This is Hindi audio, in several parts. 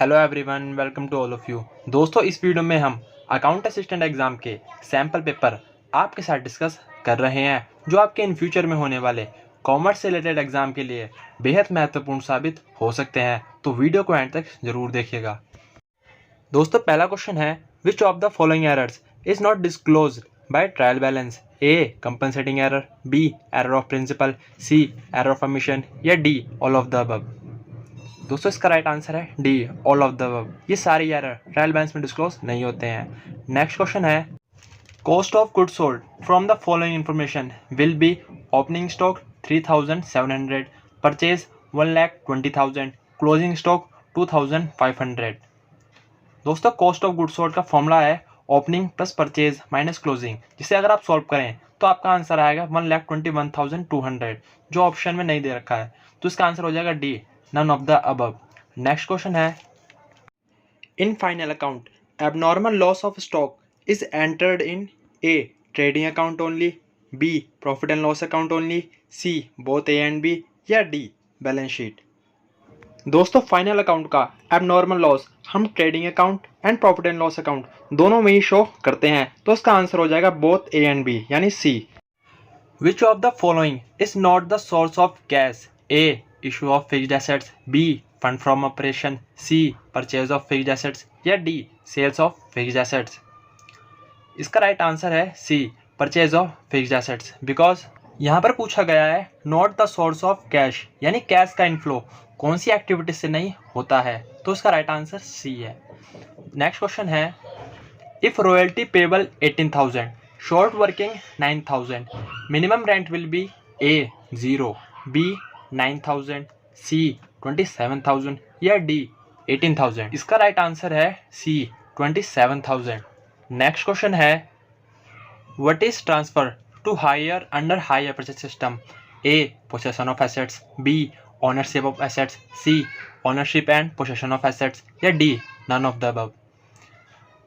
Hello everyone, welcome to all of you. दोस्तों, इस वीडियो में हम अकाउंट असिस्टेंट एग्ज़ाम के सैम्पल पेपर आपके साथ डिस्कस कर रहे हैं, जो आपके इन फ्यूचर में होने वाले कॉमर्स से रिलेटेड एग्ज़ाम के लिए बेहद महत्वपूर्ण साबित हो सकते हैं। तो वीडियो को एंड तक ज़रूर देखिएगा। दोस्तों, पहला क्वेश्चन है, which of the following errors is not disclosed by trial balance? A compensating error, B error of principle, C error of omission, या D all of the above? दोस्तों, इसका राइट आंसर है D, all of the above. ये सारी एरर ट्रायल बैलेंस में डिस्क्लोज नहीं होते हैं। नेक्स्ट क्वेश्चन है, cost of goods sold from the following information will be opening stock 3700, purchase 1,20,000, closing stock 2,500। दोस्तों, कॉस्ट ऑफ गुड्स सोल्ड का फॉर्मूला है opening plus purchase minus closing, जिसे अगर आप सॉल्व करें तो आपका आंसर आएगा 1,21,200, जो ऑप्शन में नहीं दे रखा है। तो इसका आंसर हो जाएगा D, none of the above. Next question है, in final account abnormal loss of stock is entered in A trading account only, B profit and loss account only, C both A and B, या डी बैलेंस शीट? दोस्तों, फाइनल अकाउंट का एबनॉर्मल लॉस हम trading account and profit and loss account दोनों में ही शो करते हैं, तो इसका आंसर हो जाएगा बोथ ए एंड बी, यानी C. Which of the following is not the source of cash? A issue of fixed assets, B fund from operation, C purchase of fixed assets, या D sales of fixed assets? इसका राइट आंसर है C, purchase of fixed assets. Because यहाँ पर पूछा गया है not the source of cash, यानी कैश का इनफ्लो कौन सी एक्टिविटी से नहीं होता है, तो इसका राइट आंसर सी है। नेक्स्ट क्वेश्चन है, if royalty payable 18,000, short working 9,000, minimum rent will be A 0, B 9,000, C 27,000, या डी 18,000? इसका राइट आंसर है सी, 27,000। नेक्स्ट क्वेश्चन है, what is transfer to hire under hire purchase system? A possession of assets, B ownership of assets, C ownership and possession of assets, या D none of the above?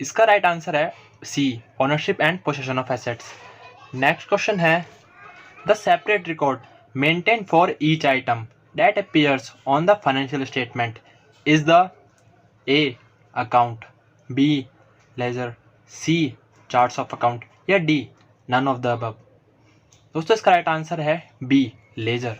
इसका राइट आंसर है सी, ownership and possession of assets. Next question है, the separate record maintain for each item that appears on the financial statement is the A account, B ledger, C charts of account, या D none of the above? दोस्तों, इसका राइट आंसर है बी, लेजर।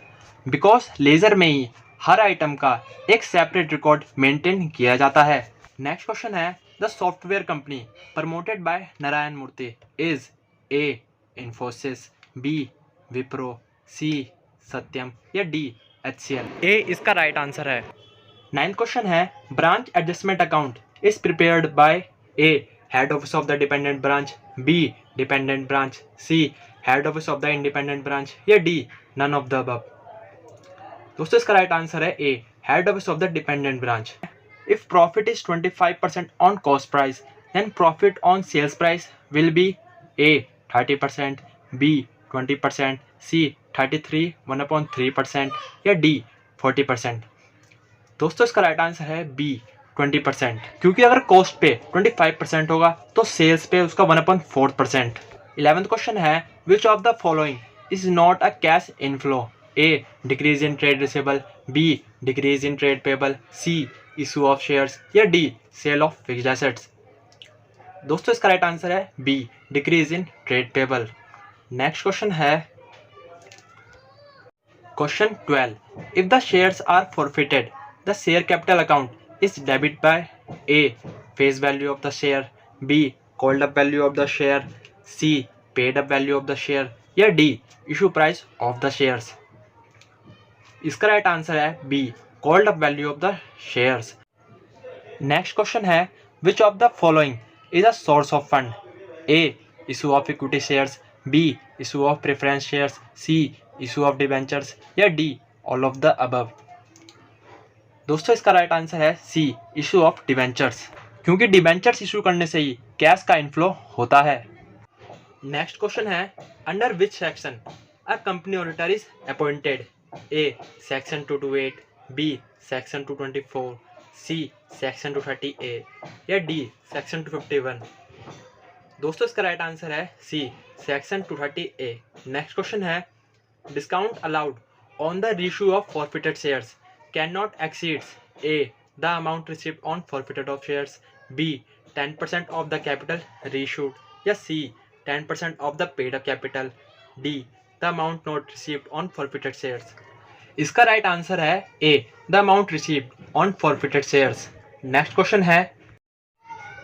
बिकॉज लेजर में ही हर आइटम का एक सेपरेट रिकॉर्ड मेंटेन किया जाता है। नेक्स्ट क्वेश्चन है, the software company promoted by Narayan Murthy is A Infosys, B Wipro, C Satyam, या डी HCL? ए इसका राइट आंसर है। नाइन्थ क्वेश्चन है, branch adjustment account is prepared by A head office of the dependent branch, B dependent branch, C head office of the independent branch, या D none of the above? दोस्तों, इसका राइट आंसर है A, head office of the dependent branch. If profit is 25% on cost price, then profit on sales price will be a 30%, B 20%, C 33 1/3%, या डी 40%? दोस्तों, इसका राइट आंसर है बी, 20%। क्योंकि अगर कॉस्ट पे 25% होगा तो सेल्स पे उसका 1/4%। 11th क्वेश्चन है, which of the following is not a cash inflow? A decrease in trade receivable, B decrease in trade payable, C issue of shares, या D sale of fixed assets? दोस्तों, इसका राइट आंसर है B, decrease in trade payable. Next question है, question 12, if the shares are forfeited the share capital account is debit by A face value of the share, B called up value of the share, C paid up value of the share, या D issue price of the shares? इसका राइट आंसर है B, called up value of the shares. Next question है, which of the following is a source of fund? A issue of equity shares, B issue of preference shares, C issue of debentures, या D all of the above? दोस्तों, इसका राइट आंसर है सी, इशू ऑफ डिबेंचर्स। क्योंकि डिबेंचर्स इशू करने से ही कैश का इनफ्लो होता है। नेक्स्ट क्वेश्चन है, under which section a company auditor is appointed? A section 228, B section 224, C section 230A, या डी सेक्शन 251? दोस्तों, इसका राइट आंसर है C, section 230A। Next question है, discount allowed on the reissue of forfeited shares can not exceeds A the amount received on forfeited of shares, B 10% of the capital reissued, या C 10% of the paid up capital, D the amount not received on forfeited shares. इसका राइट आंसर है A, the amount received on forfeited shares. Next question है,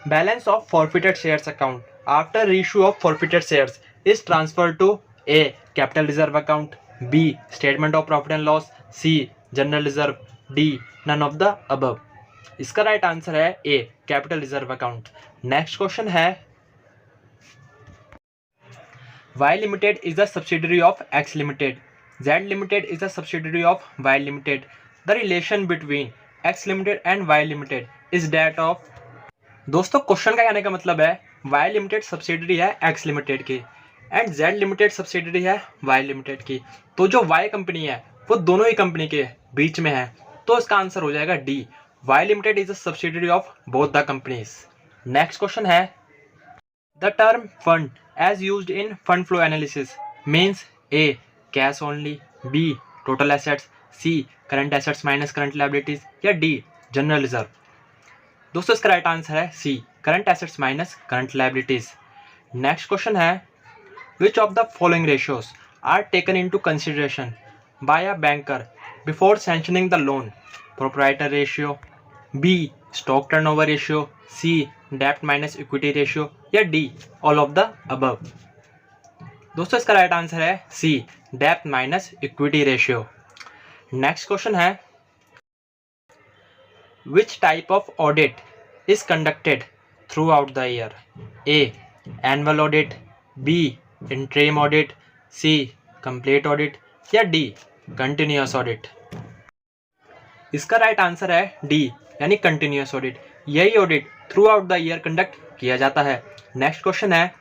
balance of forfeited shares account after reissue of forfeited shares is transfer to A capital reserve account, B statement of profit and loss, C general reserve, D none of the above. इसका राइट आंसर है A, capital reserve account. Next question है, Y Limited is a subsidiary of X Limited. Z Limited is a subsidiary of Y Limited. The relation between X Limited and Y Limited is that of। दोस्तों क्वेश्चन का कहने का मतलब है Y Limited सब्सिडरी है X Limited की एंड Z Limited सब्सिडरी है Y Limited की। तो जो Y कंपनी है वो दोनों ही कंपनी के बीच में है, तो इसका आंसर हो जाएगा D, Y Limited is a subsidiary of both the companies. Next question है, the term fund as used in fund flow analysis means A cash only, B total assets, C current assets minus current liabilities, या D general reserve। दोस्तों इसका राइट आंसर है C current assets minus current liabilities। Next question है, which of the following ratios are taken into consideration by a banker before sanctioning the loan? Proprietor ratio, B stock turnover ratio, C डेप्ट माइनस इक्विटी रेशियो, या D all of the above. दोस्तों इसका राइट आंसर है सी डेप्ट minus equity ratio. Next question है, which type of audit is conducted throughout the year? A annual audit, B interim audit, C complete audit, या डी कंटिन्यूअस ऑडिट। इसका राइट आंसर है डी यानी कंटिन्यूअस ऑडिट। यही audit throughout the year conduct किया जाता है। नेक्स्ट क्वेश्चन है,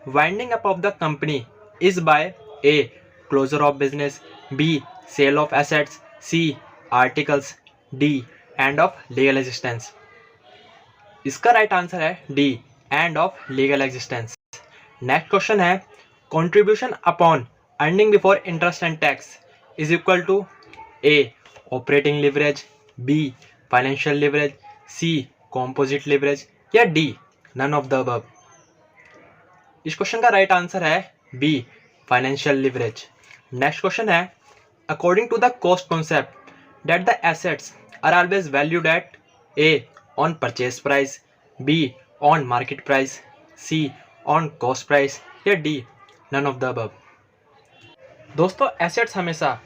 winding up of the company is by A closure of business, B sale of assets, C articles, D end of legal existence. इसका राइट आंसर है D end of legal existence. Next question है, contribution upon earning before interest and tax is equal to A operating leverage, B financial leverage, C composite leverage, या D none of the above. इस क्वेश्चन का राइट आंसर है B financial leverage. Next question है, according to the cost concept that the assets are always valued at A on purchase price, B on market price, C on cost price, या D none of the above. दोस्तों एसेट्स हमेशा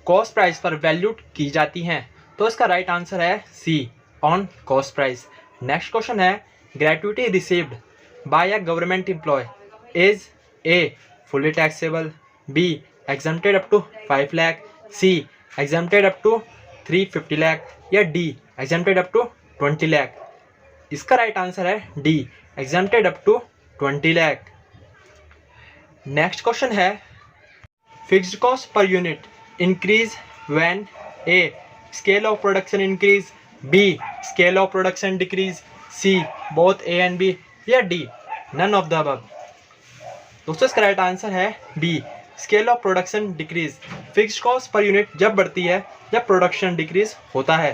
कॉस्ट प्राइस पर वैल्यूड की जाती हैं, तो इसका राइट आंसर है C on cost price. Next question है, gratuity received by a government employ is A fully taxable, B exempted up to 5 lakh, C exempted up to 350 lakh, या D exempted up to 20 lakh. इसका राइट आंसर है D exempted up to 20 lakh. Next question है, fixed cost per unit increase when A scale of production increase, B scale of production decrease, C both A and B, या D none of the above। दोस्तों इसका राइट आंसर है B scale of production decrease। Fixed cost per unit जब बढ़ती है जब प्रोडक्शन डिक्रीज होता है।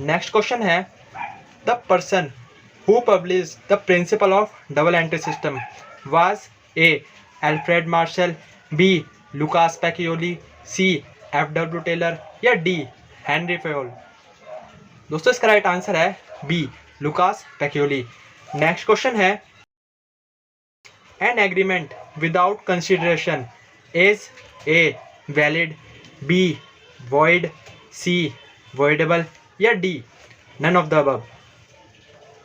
नेक्स्ट क्वेश्चन है, the person who publish the principle of double entry system was a Alfred Marshall, b Lucas Pacioli, c F.W. Taylor, या डी हेनरी फेयोल। दोस्तों इसका राइट आंसर है b Lucas Pacioli. Next question है, an agreement without consideration is a valid, be void, C voidable, या D none of the above.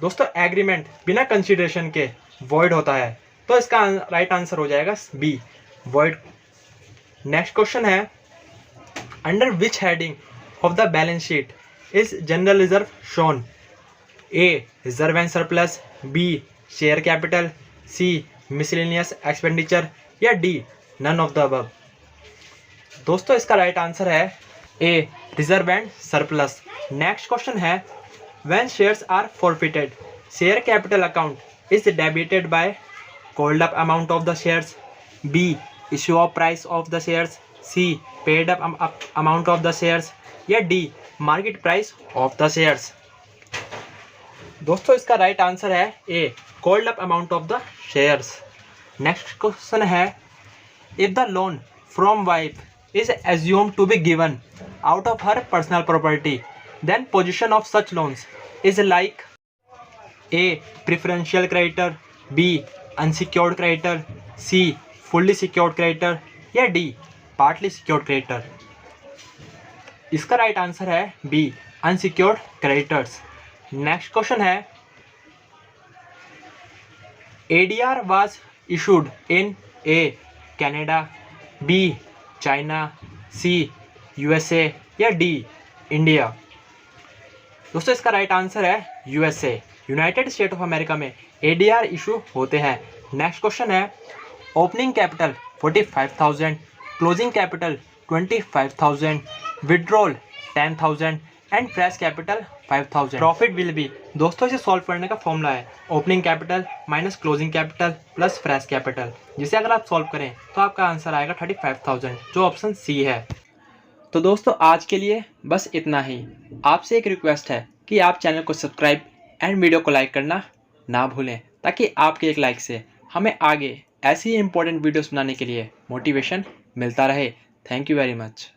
दोस्तों एग्रीमेंट बिना कंसिडरेशन के वॉइड होता है, तो इसका राइट आंसर हो जाएगा बी वॉइड। नेक्स्ट क्वेश्चन है, under which heading of the balance sheet is general reserve shown? A reserve and surplus, B share capital, C miscellaneous expenditure, या D none of the above। दोस्तों इसका राइट आंसर है A reserve and surplus। Next question है, when shares are forfeited share capital account is debited by called up amount of the shares, B issue of price of the shares, C paid up amount of the shares, या D market price of the shares. दोस्तों इसका राइट आंसर है A, called up amount of the shares. Next question है, if the loan from wife is assume to be given out of her personal property, then position of such loans is like A, preferential creditor, B, unsecured creditor, C, fully secured creditor या डी, पार्टली सिक्योर्ड क्रेडिटर। इसका राइट आंसर है B, unsecured creditors. Next question है, ADR was issued in A, Canada, B, China, C, USA या डी, इंडिया। दोस्तों इसका राइट आंसर है USA, United State of America में एडीआर इशू होते हैं। नेक्स्ट क्वेश्चन है, opening capital 45,000, closing capital 25,000, withdrawal 10,000 and fresh capital 5,000। Profit will be, दोस्तों इसे सॉल्व करने का फॉर्मूला है opening capital minus closing capital plus fresh capital, जिसे अगर आप सॉल्व करें तो आपका आंसर आएगा 35,000, जो ऑप्शन सी है। तो दोस्तों आज के लिए बस इतना ही। आपसे एक रिक्वेस्ट है कि आप चैनल को सब्सक्राइब एंड वीडियो को लाइक करना ना भूलें, ताकि आपके एक लाइक से हमें आगे ऐसी इंपॉर्टेंट वीडियोस बनाने के लिए मोटिवेशन मिलता रहे। Thank you very much.